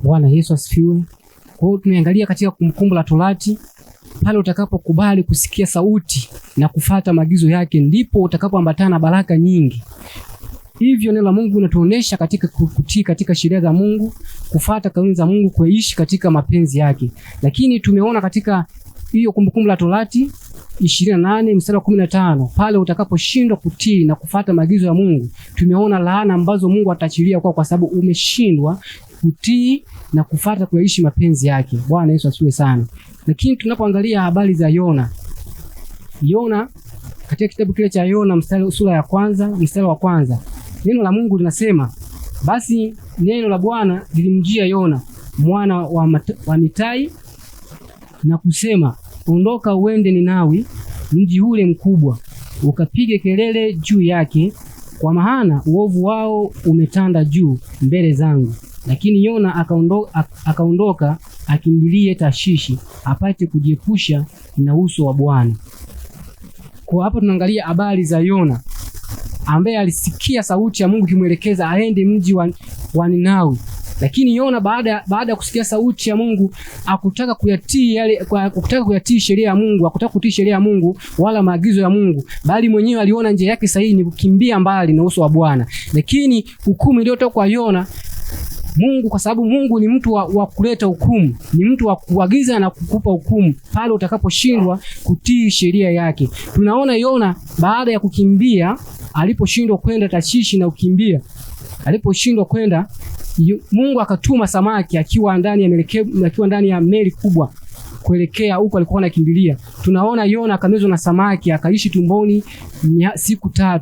Bwana Yesu asifiwe. Kwa hiyo tumeangalia katika Kumbukumbu la Torati, pale utakapokubali kusikia sauti na kufuata maagizo yake ndipo utakapoambatana baraka nyingi. Hivyo neno la Mungu linatuonesha katika kutii katika sheria za Mungu, kufuata kanuni za Mungu, kuishi katika mapenzi yake. Lakini tumeona katika hiyo Kumbukumbu la Torati 28 mstari wa 15, pale utakaposhindwa kutii na kufuata maagizo ya Mungu, tumeona laana ambazo Mungu ataachilia kwa sababu umeshindwa kutii na kufuata kuishi mapenzi yake. Bwana Yesu asifiwe sana. Lakini tunapoangalia habari za Yona katika kitabu kile cha Yona sura ya kwanza mstari wa kwanza, neno la Mungu linasema, basi neno la Bwana lilimjia Yona mwana wa Mitai na kusema, ondoka uende Ninawi, mji ule mkubwa, ukapige kelele juu yake, kwa maana uovu wao umetanda juu mbele zangu. Lakini Yona akaondoka akimbilie Tashishi apate kujiepusha na uso wa Bwana. Kwa hapo tunaangalia habari za Yona ambaye alisikia sauti ya Mungu kimwelekeza aende mji wa Ninawi. Lakini Yona baada ya kusikia sauti ya Mungu hakutaka kuyatii sheria ya Mungu, hakutaka kutii sheria ya Mungu wala maagizo ya Mungu, bali mwenyewe aliona njia yake sahihi ni kukimbia mbali na uso wa Bwana. Lakini hukumu iliyotoka kwa Yona, Mungu, kwa sababu Mungu ni mtu wa kuleta hukumu, ni mtu wa kuagiza na kukupa hukumu pale utakaposhindwa kutii sheria yake. Tunaona Yona baada ya kukimbia, aliposhindwa kwenda Tashishi na kukimbia, aliposhindwa kwenda, Mungu akatuma samaki akiwa ndani ya meli kubwa kuelekea huko alikuwa anakimbilia. Tunaona Yona akamezwa na samaki akaishi tumboni siku 3.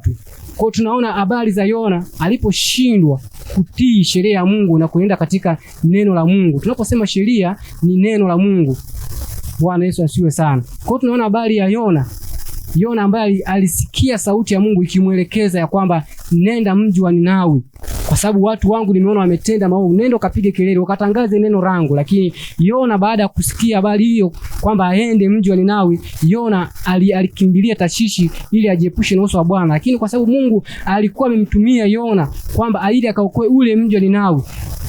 Kwa tunaona habari za Yona aliposhindwa kutii sheria ya Mungu na kuenda katika neno la Mungu. Tunaposema sheria ni neno la Mungu. Bwana Yesu asiwe sana. Kwa tunaona habari ya Yona ambaye alisikia sauti ya Mungu ikimwelekeza ya kwamba nenda mji wa Ninawi, kwa sababu watu wangu nimeona wametenda maovu, nenda kapige kelele ukatangaze neno langu. Lakini Yona baada ya kusikia habari hiyo kwamba aende mji wa Ninawi, Yona alikimbilia Tashishi ili ajiepushe na uso wa Bwana. Lakini kwa sababu Mungu alikuwa amemtumia Yona kwamba aende akaokoe ule mji wa Ninawi,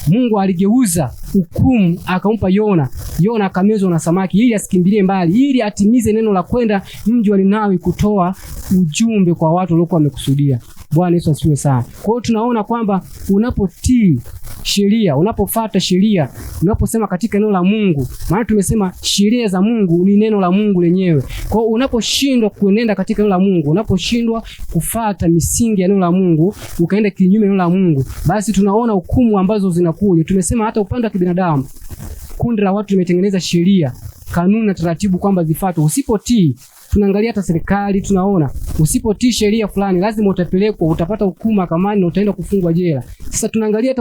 Mungu aligeuza hukumu akampa Yona. Yona akamezwa na samaki ili asikimbilie mbali, ili atimize neno la kwenda mji wa Ninawi kutoa ujumbe kwa watu waliokuwa wamekusudia. Bwana Yesu asifiwe sana. Kwa hiyo tunaona kwamba unapotii sheria, unapofuata sheria, unaposema katika neno la Mungu, maana tumesema sheria za Mungu ni neno la Mungu lenyewe. Kwa hiyo unaposhindwa kuenenda katika neno la Mungu, unaposhindwa kufuata misingi ya neno la Mungu, ukaenda kinyume na neno la Mungu, basi tunaona hukumu ambazo zinakuja. Tumesema hata upande wa kibinadamu, kundi la watu limetengeneza sheria, kanuni na taratibu kwamba zifuatwe. Usipotii, tunaangalia hata serikali, tunaona usipotii sheria fulani lazima utapelekwa, utapata hukumu mahakamani na utaenda kufungwa jela. Sasa tunaangalia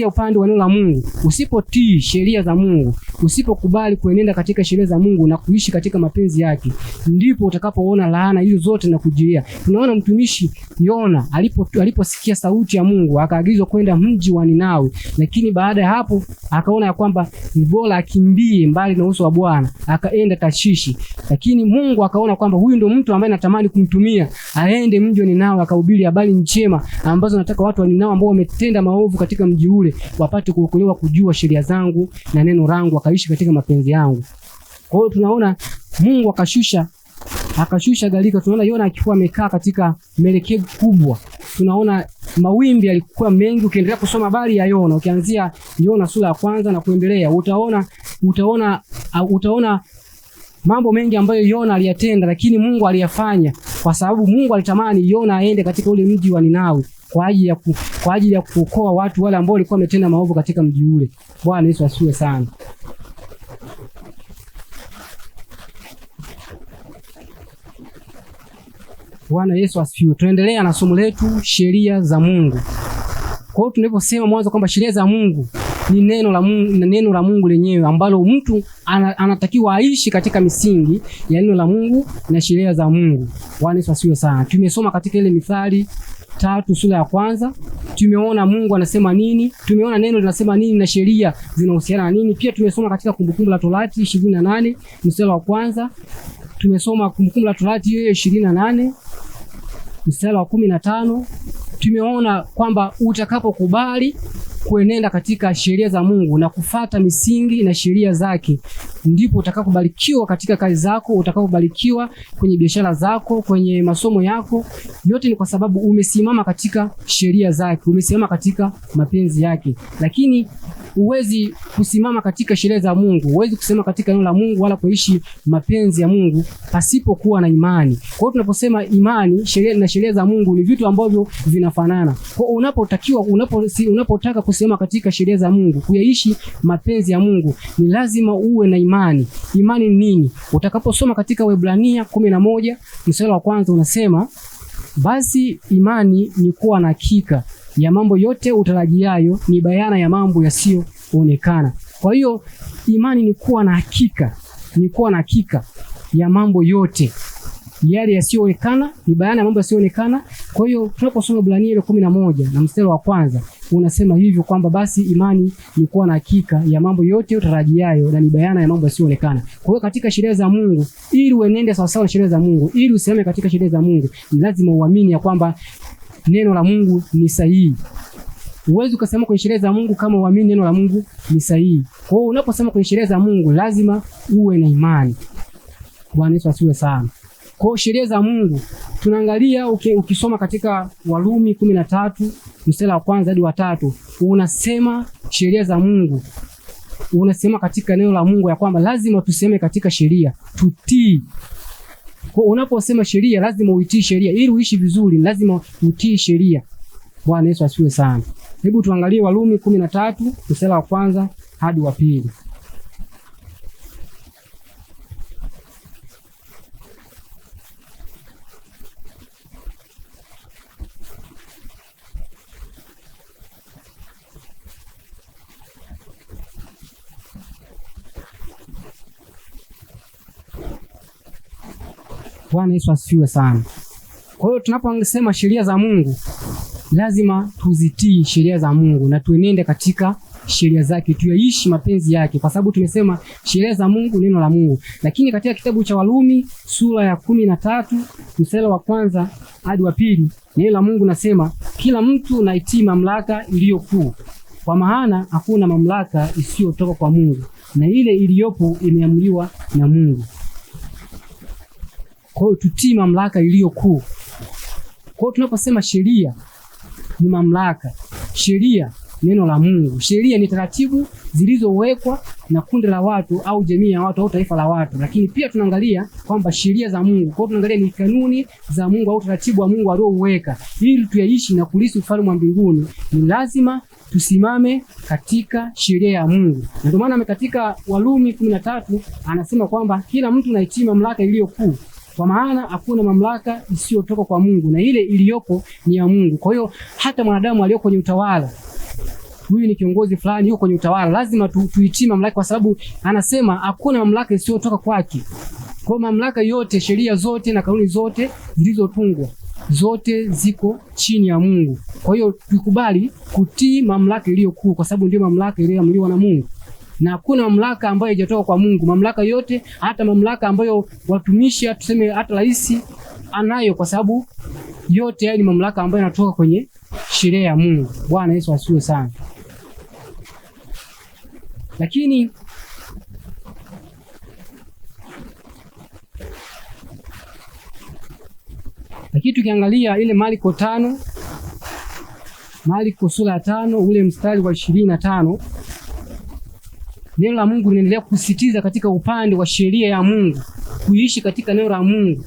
upande wa neno la Mungu. Usipotii sheria za Mungu, usipokubali kuenenda katika sheria za Mungu na kuishi katika mapenzi yake, ndipo utakapoona laana hizo zote na kujilia. Tunaona mtumishi Yona aliposikia sauti ya Mungu akaagizwa kwenda mji wa Ninawi, lakini baada ya hapo akaona ya kwamba ni bora akimbie mbali na uso wa Bwana, akaenda Tashishi. Lakini Mungu akaona kwamba huyu ndio mtu ambaye natamani kumtumia aende mji wa Ninawi akahubiri habari njema ambazo nataka watu wa Ninawi ambao wametenda maovu katika mji ule wapate kuokolewa, kujua sheria zangu na neno langu, wakaishi katika mapenzi yangu. Kwa hiyo tunaona Mungu akashusha gharika. Tunaona Yona akiwa amekaa katika merikebu kubwa. Tunaona mawimbi yalikuwa mengi. Ukiendelea kusoma habari ya Yona, ukianzia Yona sura ya 1 na kuendelea, utaona mambo mengi ambayo Yona aliyatenda, lakini Mungu aliyafanya kwa sababu Mungu alitamani Yona aende katika ule mji wa Ninawi kwa ajili ya kuokoa watu wale ambao walikuwa wametenda maovu katika mji ule. Bwana Yesu asifiwe sana. Bwana Yesu asifiwe. Tunaendelea na somo letu sheria za Mungu. Kwa hiyo tunaposema mwanzo kwamba sheria za Mungu ni neno la Mungu na neno la Mungu lenyewe ambalo mtu anatakiwa aishi katika misingi ya neno la Mungu na sheria za Mungu. Bwana Yesu asifiwe sana. Tumesoma katika ile Mithali 3 sura ya 1, tumeona Mungu anasema nini, tumeona neno linasema nini na sheria zinahusiana na nini. Pia tumesoma katika Kumbukumbu la Torati 28 mstari wa 1, tumesoma Kumbukumbu la Torati hiyo 28 mstari wa 15. Tumeona kwamba utakapokubali kuenenda katika sheria za Mungu na kufata misingi na sheria zake, ndipo utakapobarikiwa katika kazi zako, utakapobarikiwa kwenye biashara zako, kwenye masomo yako. Yote ni kwa sababu umesimama katika sheria zake, umesimama katika mapenzi yake. Lakini huwezi kusimama katika sheria za Mungu, huwezi kusimama katika neno la Mungu wala kuishi mapenzi ya Mungu pasipokuwa na imani. Kwa hiyo tunaposema imani, sheria na sheria za Mungu ni vitu ambavyo vinafanana. Kwa unapotaka kusimama katika sheria za Mungu, kuyaishi mapenzi ya Mungu, ni lazima uwe na imani. Imani ni nini? Utakaposoma katika Waebrania 11 mstari wa kwanza unasema, basi imani ni kuwa na hakika ya mambo yote utarajiayo, ni bayana ya mambo yasiyoonekana. Kwa hiyo imani ni kuwa na hakika, ni kuwa na hakika ya mambo yote yale yasiyoonekana, ni bayana ya mambo yasiyoonekana. Kwa hiyo tunaposoma Waebrania 11 na mstari wa kwanza unasema hivyo kwamba basi imani ni kuwa na hakika ya mambo yote utarajiayo na ni bayana ya mambo yasiyoonekana. Kwa hiyo katika sheria za Mungu, ili uenende sawa sawa na sheria za Mungu, ili usimame katika sheria za Mungu, ni lazima uamini ya kwamba neno la Mungu ni sahihi. Huwezi ukasema kwenye sheria za Mungu kama uamini neno la Mungu ni sahihi. Kwa hiyo unaposema kwenye sheria za Mungu lazima uwe na imani. Bwana Yesu asiwe sana. Kwa sheria za Mungu tunaangalia, ukisoma katika Warumi 13 mstari wa kwanza hadi wa 3, unasema sheria za Mungu, unasema katika neno la Mungu ya kwamba lazima tuseme katika sheria, tutii. Kwa unaposema sheria lazima uitii sheria, ili uishi vizuri lazima utii sheria. Bwana Yesu asifiwe sana. Hebu tuangalie Warumi 13 mstari wa kwanza hadi wa 2. Bwana Yesu asifiwe sana. Kwa hiyo tunaposema sheria za Mungu, lazima tuzitii sheria za Mungu na tuenende katika sheria zake, tuyaishi mapenzi yake, kwa sababu tumesema sheria za Mungu neno la Mungu. Lakini katika kitabu cha Warumi sura ya 13 mstari wa kwanza hadi wa 2, neno la Mungu nasema, kila mtu na itii mamlaka iliyokuu, kwa maana hakuna mamlaka isiyotoka kwa Mungu, na ile iliyopo imeamriwa na Mungu. Kwa hiyo tutii mamlaka iliyokuu. Kwa hiyo tunaposema sheria ni mamlaka, sheria neno la Mungu, sheria ni taratibu zilizowekwa na kundi la watu au jamii ya watu au taifa la watu. Lakini pia tunaangalia kwamba sheria za Mungu, kwa hiyo tunaangalia ni kanuni za Mungu au taratibu wa Mungu aliouweka ili tuyaishi na kulisi ufalme wa mbinguni. Ni lazima tusimame katika sheria ya Mungu. Na ndio maana katika Warumi 13 anasema kwamba kila mtu na itii mamlaka iliyokuu, kwa maana hakuna mamlaka isiyotoka kwa Mungu, na ile iliyopo ni ya Mungu. Kwa hiyo hata mwanadamu aliyo kwenye utawala, huyu ni kiongozi fulani yuko kwenye utawala, lazima tuitii mamlaka, kwa sababu anasema hakuna mamlaka isiyotoka kwake. Kwa mamlaka yote, sheria zote na kanuni zote zilizotungwa, zote ziko chini ya Mungu. Kwa hiyo tukubali kutii mamlaka iliyokuu, kwa sababu ndio mamlaka iliyoamriwa na Mungu. Na hakuna mamlaka ambayo haijatoka kwa Mungu. Mamlaka yote, hata mamlaka ambayo watumishi, tuseme hata rais anayo, kwa sababu yote haya ni mamlaka ambayo yanatoka kwenye sheria ya Mungu. Bwana Yesu asifiwe sana. Lakini tukiangalia ile Marko 5, Marko sura ya 5 ule mstari wa 25, neno la Mungu linaendelea kusisitiza katika upande wa sheria ya Mungu, kuishi katika neno la Mungu.